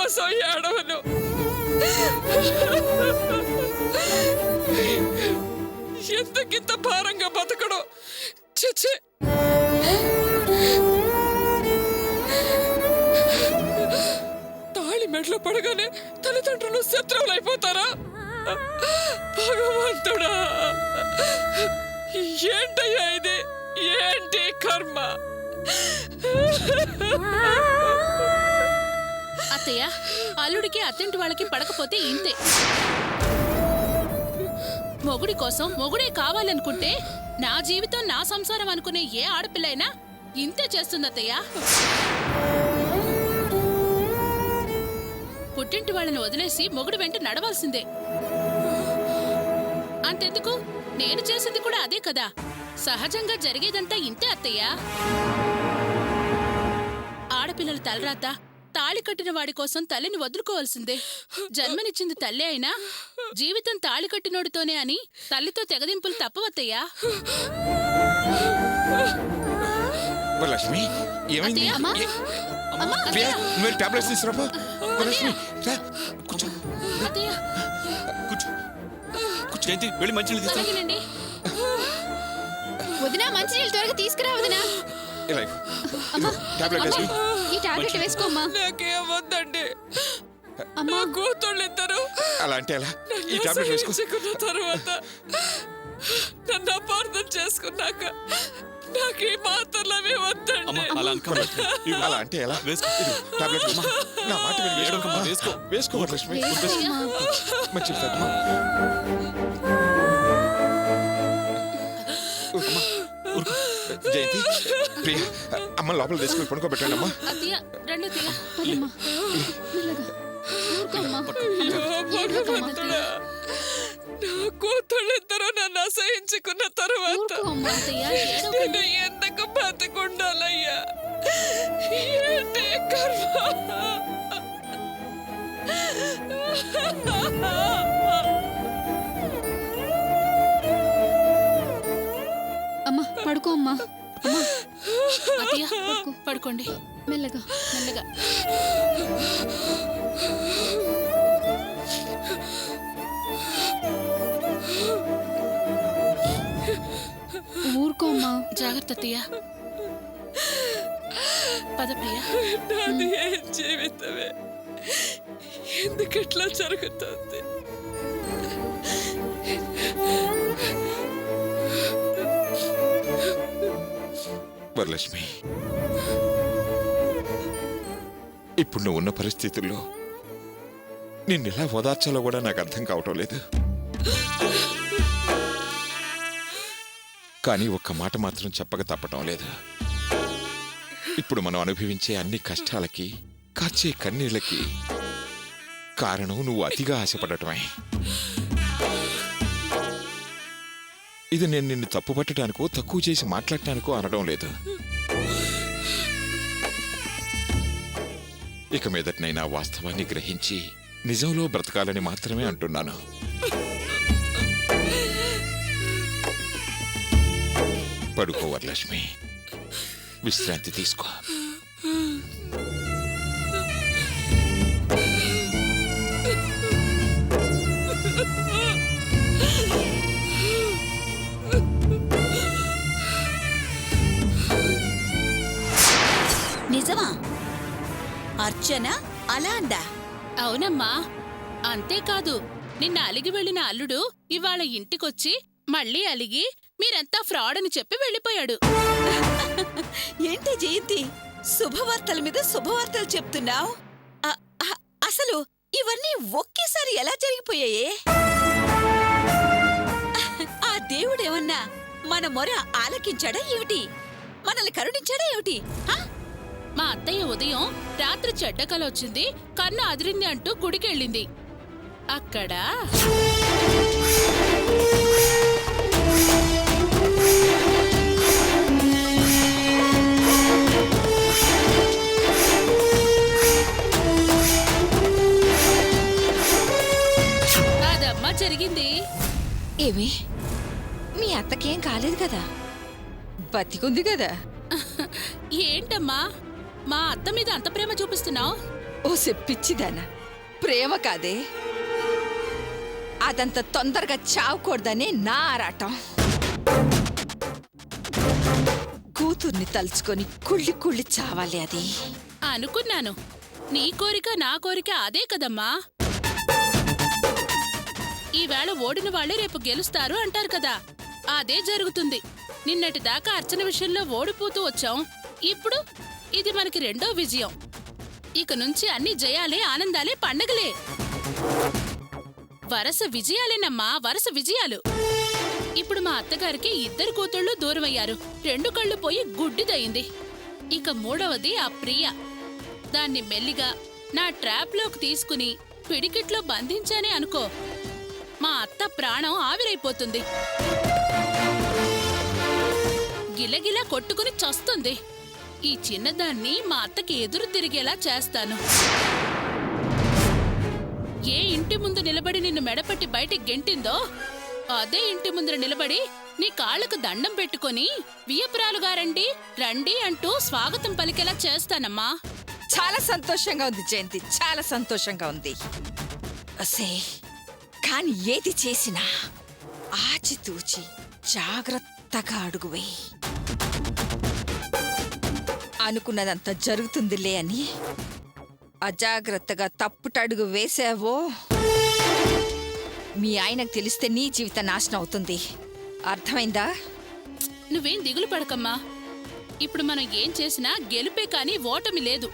కోసం ఏడవను. ఎందుకింత భారంగా బతకడం? చిచ్చి, తాళి మెడలో పడగానే తల్లిదండ్రులు శత్రువులైపోతారా? భగవంతుడా, ఏంటయ్యా ఇది? ఏంటి కర్మ? అత్తయ్య, అల్లుడికి అత్తింటి వాళ్ళకి పడకపోతే ఇంతే. మొగుడి కోసం మొగుడే కావాలనుకుంటే నా జీవితం నా సంసారం అనుకునే ఏ ఆడపిల్ల అయినా ఇంతే చేస్తుంది అత్తయ్య. పుట్టింటి వాళ్ళని వదిలేసి మొగుడు వెంట నడవాల్సిందే. అంతెందుకు, నేను చేసింది కూడా అదే కదా. సహజంగా జరిగేదంతా ఇంతే అత్తయ్య. ఆడపిల్లల తలరాత తాళి కట్టిన వాడి కోసం తల్లిని వదులుకోవాల్సిందే. జన్మనిచ్చింది తల్లి అయినా జీవితం తాళి కట్టినోడితోనే అని తల్లితో తెగదింపులు తప్పవత్తయ్యా. లక్ష్మి, ఏమైంది? టాబ్లెట్స్ తీసుకురాపా. కూర్చో కూర్చో, వెళ్ళి మంచినీళ్ళు తీసుకురా. వదినా, మంచినీళ్ళు త్వరగా తీసుకురా వదినా. ఈ టాబ్లెట్ వేసుకోమ్మా. నాకేం వద్దండి. అమ్మా, కూతుళ్ళిద్దరు అలా అంటే ఎలా? ఈ టాబ్లెట్ వేసుకున్న తర్వాత నన్ను అపార్థం చేసుకున్నాక నాకు ఈ మాత్రలు అవి వద్దండి. అలా అంటే ఎలా? టాబ్లెట్ నా మాట వేసుకో లక్ష్మి. మంచి జయంతి, ప్రియ, అమ్మ లోపల తీసుకుని పడుకోబెట్టండి. అమ్మా, నా కూతుళ్ళిద్దరూ నన్ను అసహించుకున్న తర్వాత నేను ఎందుకు బతికుండాలయ్యా? ఏంటి కర్మ? అమ్మా, పడుకో అమ్మా. పడుకోండి మెల్లగా మెల్లగా. ఊరుకో అమ్మా. జాగ్రత్త అత్తయ్య. పద ప్రియ. నాది ఏ జీవితమే ఎందుకట్లా జరుగుతుంది? వరలక్ష్మి, ఇప్పుడు నువ్వు ఉన్న పరిస్థితుల్లో నిన్నెలా ఓదార్చాలో కూడా నాకు అర్థం కావటం లేదు. కానీ ఒక్క మాట మాత్రం చెప్పక తప్పటం లేదు. ఇప్పుడు మనం అనుభవించే అన్ని కష్టాలకి, కార్చే కన్నీళ్ళకి కారణం నువ్వు అతిగా ఆశపడటమే. ఇది నేను నిన్ను తప్పుపట్టడానికో తక్కువ చేసి మాట్లాడటానికో అనడం లేదు. ఇక మీదటనైనా వాస్తవాన్ని గ్రహించి నిజంలో బ్రతకాలని మాత్రమే అంటున్నాను. పడుకో వరలక్ష్మి, విశ్రాంతి తీసుకో. నిజమా అర్చన అలా అందా? అవునమ్మా. అంతేకాదు, నిన్న అలిగి వెళ్లిన అల్లుడు ఇవాళ ఇంటికొచ్చి మళ్ళీ అలిగి మీరంతా ఫ్రాడ్ అని చెప్పి వెళ్ళిపోయాడు. ఏంటి జయంతి, శుభవార్తల మీద శుభవార్తలు చెప్తున్నావు? అసలు ఇవన్నీ ఒకేసారి ఎలా జరిగిపోయాయే? ఆ దేవుడేమన్నా మన మొర ఆలకించాడా ఏమిటి? మనల్ని కరుణించాడా ఏమిటి? మా అత్తయ్య ఉదయం రాత్రి చెడ్డ కల వచ్చింది, కన్ను అదిరింది అంటూ గుడికెళ్ళింది. అక్కడ అదమ్మా జరిగింది. ఏమి, మీ అత్తకేం కాలేదు కదా? బతికుంది కదా? ఏంటమ్మా మా అత్త మీద అంత ప్రేమ చూపిస్తున్నావు? ఓ పిచ్చిదానా, ప్రేమ కాదే, అదంత తొందరగా చావకూడదని నా ఆరాటం. కూతుర్ని తలుచుకొని కుళ్ళి కుళ్ళి చావాలి అది. అనుకున్నాను. నీ కోరిక నా కోరిక అదే కదమ్మా. ఈవేళ ఓడిన వాళ్ళే రేపు గెలుస్తారు అంటారు కదా, అదే జరుగుతుంది. నిన్నటిదాకా అర్చన విషయంలో ఓడిపోతూ వచ్చాం. ఇప్పుడు ఇది మనకి రెండో విజయం. ఇక నుంచి అన్ని జయాలే, ఆనందాలే, పండగలే. వరస విజయాలేనమ్మా, వరస విజయాలు. ఇప్పుడు మా అత్తగారికి 2 కూతుళ్ళు దూరమయ్యారు. 2 కళ్ళు పోయి గుడ్డిదయింది. ఇక 3వది ఆ ప్రియ. దాన్ని మెల్లిగా నా ట్రాప్లోకి తీసుకుని పిడికిట్లో బంధించానే అనుకో, మా అత్త ప్రాణం ఆవిరైపోతుంది. గిలగిలా కొట్టుకుని చస్తుంది. ఈ చిన్నదాన్ని మా అత్తకి ఎదురు తిరిగేలా చేస్తాను. ఏ ఇంటి ముందు నిలబడి నిన్ను మెడపట్టి బయటికి గెంటిందో అదే ఇంటి ముందర నిలబడి నీ కాళ్లకు దండం పెట్టుకుని వియ్యపురాలుగా రండి రండి అంటూ స్వాగతం పలికేలా చేస్తానమ్మా. చాలా సంతోషంగా ఉంది జయంతి, చాలా సంతోషంగా ఉంది. అసే కాని ఏది చేసినా ఆచితూచి జాగ్రత్తగా అడుగువే. అనుకున్నదంతా జరుగుతుందిలే అని అజాగ్రత్తగా తప్పుటడుగు వేసావో మీ ఆయనకు తెలిస్తే నీ జీవితం నాశనం అవుతుంది. అర్థమైందా? నువ్వేం దిగులు పడకమ్మా. ఇప్పుడు మనం ఏం చేసినా గెలుపే కాని ఓటమి లేదు.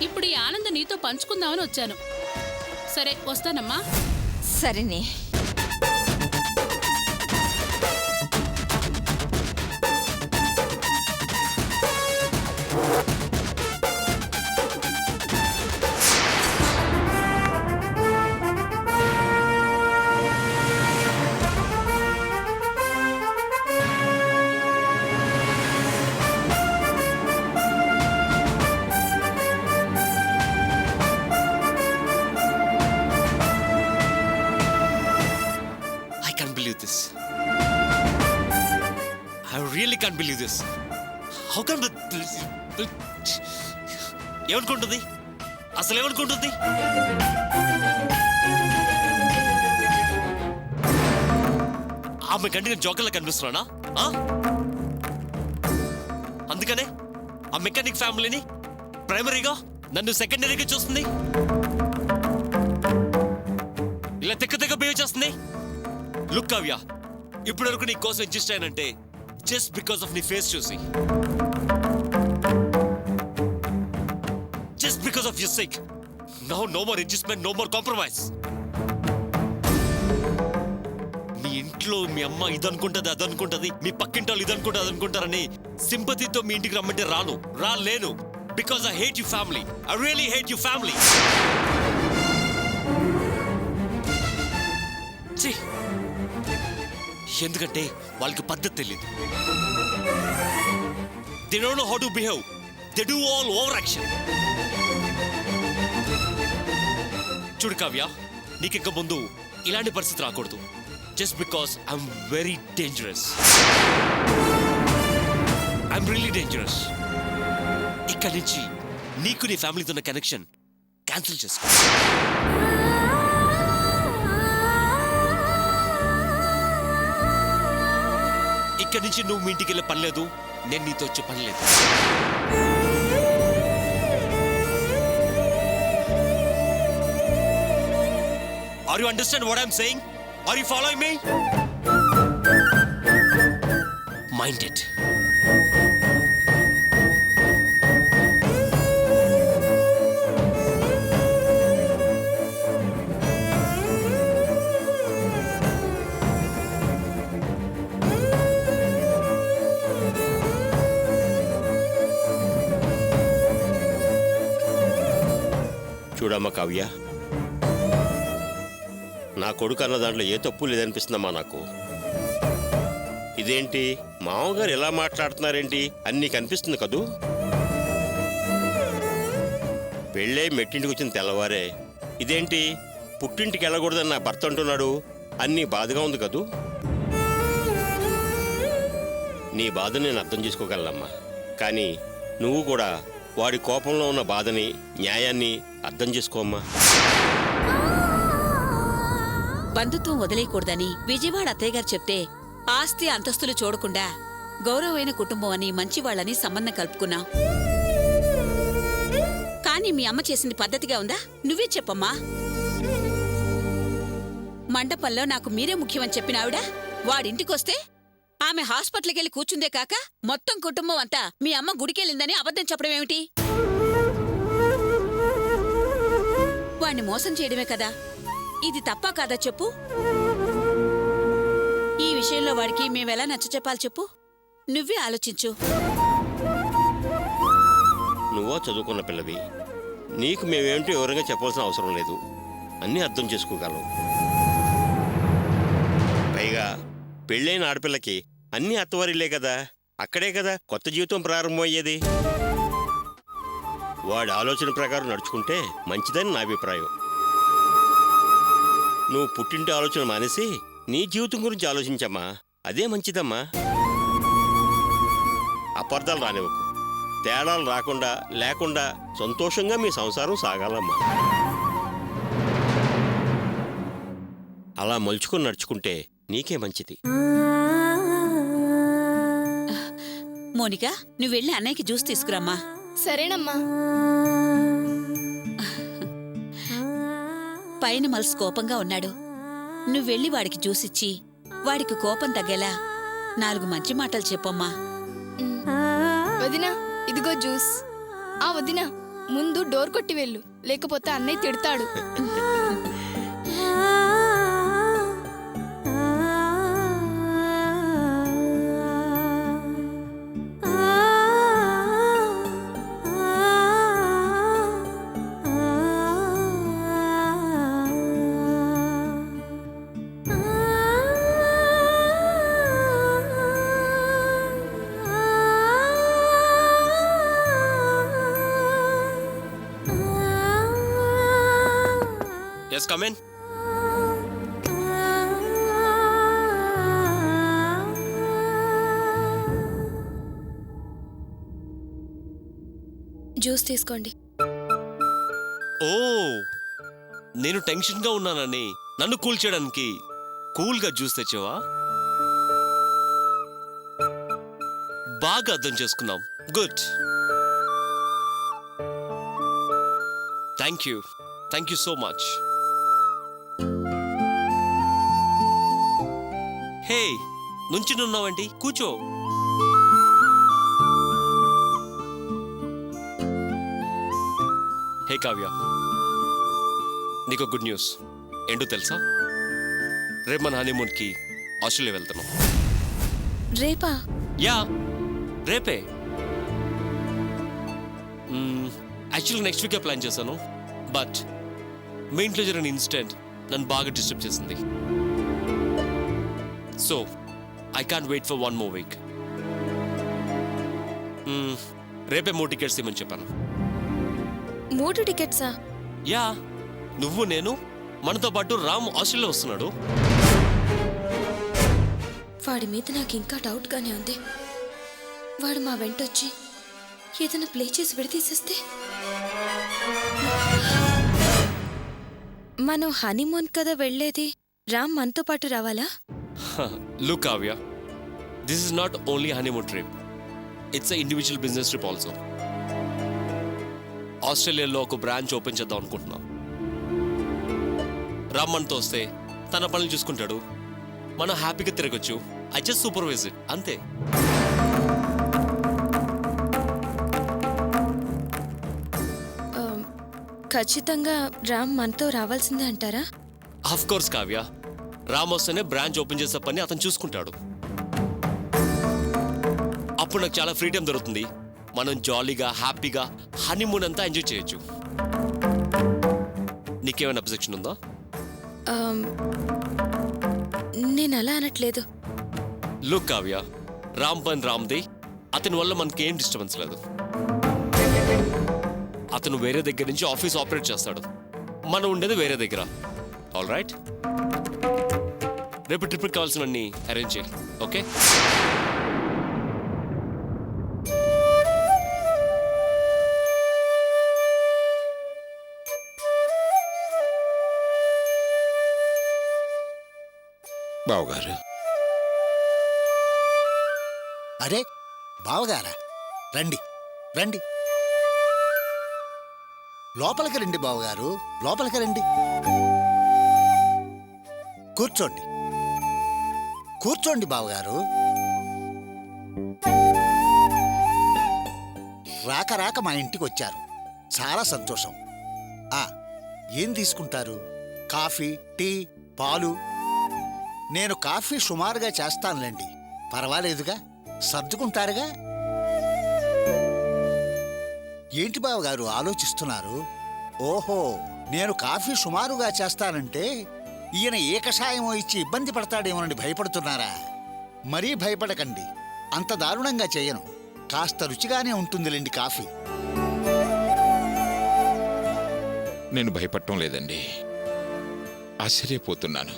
ఇప్పుడు ఈ ఆనందం నీతో పంచుకుందామని వచ్చాను. సరే వస్తానమ్మా. సరేనే. I really can't believe this. How come ఏమనుకుంటుంది? అసలు ఏమనుకుంటుంది? ఆమె కంటికి జోకర్లా కనిపిస్తున్నానా? అందుకనే ఆ మెకానిక్ ఫ్యామిలీని ప్రైమరీగా, నన్ను సెకండరీగా చూస్తుంది. ఇలా తెక్క బిహేవ్ చేస్తుంది. లుక్ కావ్య, ఇప్పటి వరకు నీ కోసం అడ్జస్ట్ అయ్యానంటే జస్ట్ బికాస్ ఆఫ్ నీ ఫేస్ చూసి, just because of your sake. Now no more adjustment, no more compromise. మీ ఇంట్లో మీ అమ్మ ఇదనుకుంటది అదనుకుంటది, మీ పక్కింటి వాళ్ళు ఇదనుకుంటుంది అదనుకుంటారని సింపతితో మీ ఇంటికి రమ్మంటే రాలేను. Because I hate you family. I really hate you family. ఎందుకంటే వాళ్ళకి పద్ధతి తెలియదు. They don't know how to behave. They do all overaction. చూడు కావ్య, నీకింక ముందు ఇలాంటి పరిస్థితి రాకూడదు. Just because I'm very dangerous. I'm really dangerous. ఇక్కడి నుంచి నీకు నీ ఫ్యామిలీతో ఉన్న కనెక్షన్ క్యాన్సిల్ చేసుకో. ఇక్కడి నుంచి నువ్వు మీ ఇంటికి వెళ్ళే పని లేదు, నేను నీతో వచ్చే పని లేదు. Are you understand what I'm saying? Are you following me? Mind it. చూడమ్మ Kavya, నా కొడుకు అన్న దాంట్లో ఏ తప్పు లేదనిపిస్తుందమ్మా నాకు. ఇదేంటి మామగారు ఎలా మాట్లాడుతున్నారేంటి అని నీకు అనిపిస్తుంది కదూ? పెళ్ళే మెట్టింటికి వచ్చిన తెల్లవారే ఇదేంటి పుట్టింటికి వెళ్ళకూడదని నా భర్త అంటున్నాడు అన్నీ బాధగా ఉంది కదూ? నీ బాధ నేను అర్థం చేసుకోగలనమ్మా. కానీ నువ్వు కూడా వాడి కోపంలో ఉన్న బాధని న్యాయాన్ని అర్థం చేసుకోమ్మా. బంధుత్వం వదిలేయకూడదని విజయవాడ అత్తయ్య గారు చెప్తే ఆస్తి అంతస్తులు చూడకుండా గౌరవమైన కుటుంబం అని మంచివాళ్ళని సంబంధం కలుపుకున్నాం. కానీ మీ అమ్మ చేసింది పద్ధతిగా ఉందా? నువ్వే చెప్పమ్మా. మండపంలో నాకు మీరే ముఖ్యమని చెప్పిన ఆవిడ వాడింటికొస్తే ఆమె హాస్పిటల్కి వెళ్ళి కూర్చుందే కాక మొత్తం కుటుంబం అంతా మీ అమ్మ గుడికెళ్ళిందని అబద్ధం చెప్పడం ఏమిటి? వాణ్ణి మోసం చేయడమే కదా. ఇది తప్పా కాదా చెప్పు? ఈ విషయంలో వాడికి మేమెలా నచ్చచెప్పాలి చెప్పు? నువ్వే ఆలోచించు. నువ్వో చదువుకున్న పిల్లవి, నీకు మేమేమిటో వివరంగా చెప్పాల్సిన అవసరం లేదు. అన్నీ అర్థం చేసుకోగలవు. పైగా పెళ్ళైన ఆడపిల్లకి అన్నీ అత్తవారిలే కదా, అక్కడే కదా కొత్త జీవితం ప్రారంభమయ్యేది. వాడి ఆలోచన ప్రకారం నడుచుకుంటే మంచిదని నా అభిప్రాయం. నువ్వు పుట్టింటి ఆలోచన మానేసి నీ జీవితం గురించి ఆలోచించమ్మా, అదే మంచిదమ్మా. అపార్థాలు రానివ్వకు. తేడాలు రాకుండా లేకుండా సంతోషంగా మీ సంసారం సాగాలమ్మా. అలా మలుచుకొని నడుచుకుంటే నీకే మంచిది. మోనికా, నువ్వెళ్ళి అన్నయ్యకి జ్యూస్ తీసుకురామ్మా. సరేనమ్మా. పైన మల్స్ కోపంగా ఉన్నాడు. నువ్వెళ్ళి వాడికి జ్యూస్ ఇచ్చి వాడికి కోపం తగ్గేలా 4 మంచి మాటలు చెప్పమ్మా. వదినా, ఇదిగో జ్యూస్. ఆ వదినా, ముందు డోర్ కొట్టి వెళ్ళు, లేకపోతే అన్నయ్య తిడతాడు. Yes, come in. జ్యూస్ తీసుకోండి. ఓ, నేను టెన్షన్గా ఉన్నానని నన్ను కూల్ చేయడానికి కూల్గా జ్యూస్ తెచ్చావా? బాగా అర్థం చేసుకున్నాం. Good. Thank you so much. Hey, నుంచునున్నావంటి? కూర్చో. హే కావ్య, నీకు గుడ్ న్యూస్. ఏంటో తెలుసా? రేపు మన హనీమూన్కి ఆస్ట్రేలియా వెళ్తున్నాం. రేపా? యా, రేపే. యాక్చువల్గా నెక్స్ట్ వీకే ప్లాన్ చేశాను, బట్ మీ ఇంట్లో జరిగిన ఇన్సిడెంట్ నన్ను బాగా డిస్టర్బ్ చేసింది. So I can't wait for 1 more week. రేపే 3 టికెట్స్ ఇవ్వమని చెప్పాను. 3 టికెట్సా? యా, నువ్వు నేను, మనతో పాటు రామ్ ఆస్ట్రేలియా వస్తున్నాడు. వాడి మీద నాకు ఇంకా డౌట్గానే ఉంది. వాడు మా వెంటొచ్చి ఏదైనా ప్లే చేసి విడతీసేస్తే? మనం హనీమూన్ కదా వెళ్ళేది, రామ్ మనతో పాటు రావాలా? Look, Kavya, this is not only a honeymoon trip. It's an individual business trip also. ఆస్ట్రేలియాలో ఒక బ్రాంచ్ ఓపెన్ చేద్దాం అనుకుంటున్నాం. రమ్మన్తో వస్తే తన పనులు చూసుకుంటాడు, మనం హ్యాపీగా తిరగచ్చు. ఐ జస్ట్ సూపర్వైజ్ ఇట్, అంతే. ఖచ్చితంగా రామ్ మనతో రావాల్సిందే అంటారా? ఆఫ్ కోర్స్ కావ్య, రామ్ వస్తేనే బ్రాంచ్ ఓపెన్ చేసే పని అతను చూసుకుంటాడు. అప్పుడు నాకు చాలా ఫ్రీడమ్ దొరుకుతుంది. మనం జాలీగా హ్యాపీగా హనీమూన్ అంతా ఎంజాయ్ చేయొచ్చు. నీకేమైనా అబ్జెక్షన్ ఉందా? నేను అలా అనట్లేదు. లుక్ కావ్య, రామ్ పని రామ్ది. అతని వల్ల మనకేం డిస్టర్బెన్స్ లేదు. అతను వేరే దగ్గర నుంచి ఆఫీస్ ఆపరేట్ చేస్తాడు, మనం ఉండేది వేరే దగ్గర. ఆల్ రైట్, రేపు ట్రిప్కి కావాల్సినవన్నీ అరేంజ్ చేయి. ఓకే? బావగారు, అరే బావగారా, రండి రండి, లోపలికి రండి బావగారు, లోపలికి రండి. కూర్చోండి కూర్చోండి బావగారు. రాక రాక మా ఇంటికి వచ్చారు, చాలా సంతోషం. ఏం తీసుకుంటారు? కాఫీ, టీ, పాలు? నేను కాఫీ సుమారుగా చేస్తానులేండి, పర్వాలేదుగా, సర్దుకుంటారుగా. ఏంటి బావగారు ఆలోచిస్తున్నారు? ఓహో, నేను కాఫీ సుమారుగా చేస్తానంటే ఈయన ఏ కషాయమో ఇచ్చి ఇబ్బంది పడతాడేమోనని భయపడుతున్నారా? మరీ భయపడకండి, అంత దారుణంగా చేయను. కాస్త రుచిగానే ఉంటుందిలేండి కాఫీ. నేను భయపడటం లేదండి, ఆశ్చర్యపోతున్నాను.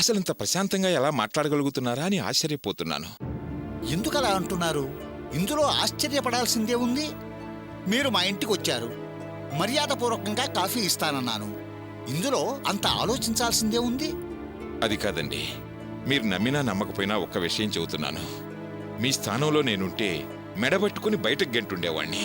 అసలు ఇంత ప్రశాంతంగా ఎలా మాట్లాడగలుగుతున్నారా అని ఆశ్చర్యపోతున్నాను. ఎందుకలా అంటున్నారు? ఇందులో ఆశ్చర్యపడాల్సిందే ఉంది. మీరు మా ఇంటికి వచ్చారు, మర్యాదపూర్వకంగా కాఫీ ఇస్తానన్నాను. ఇందులో అంత ఆలోచించాల్సిందే ఉంది. అది కాదండి, మీరు నమ్మినా నమ్మకపోయినా ఒక్క విషయం చెబుతున్నాను. మీ స్థానంలో నేనుంటే మెడబట్టుకుని బయటకు గెంటుండేవాణ్ణి.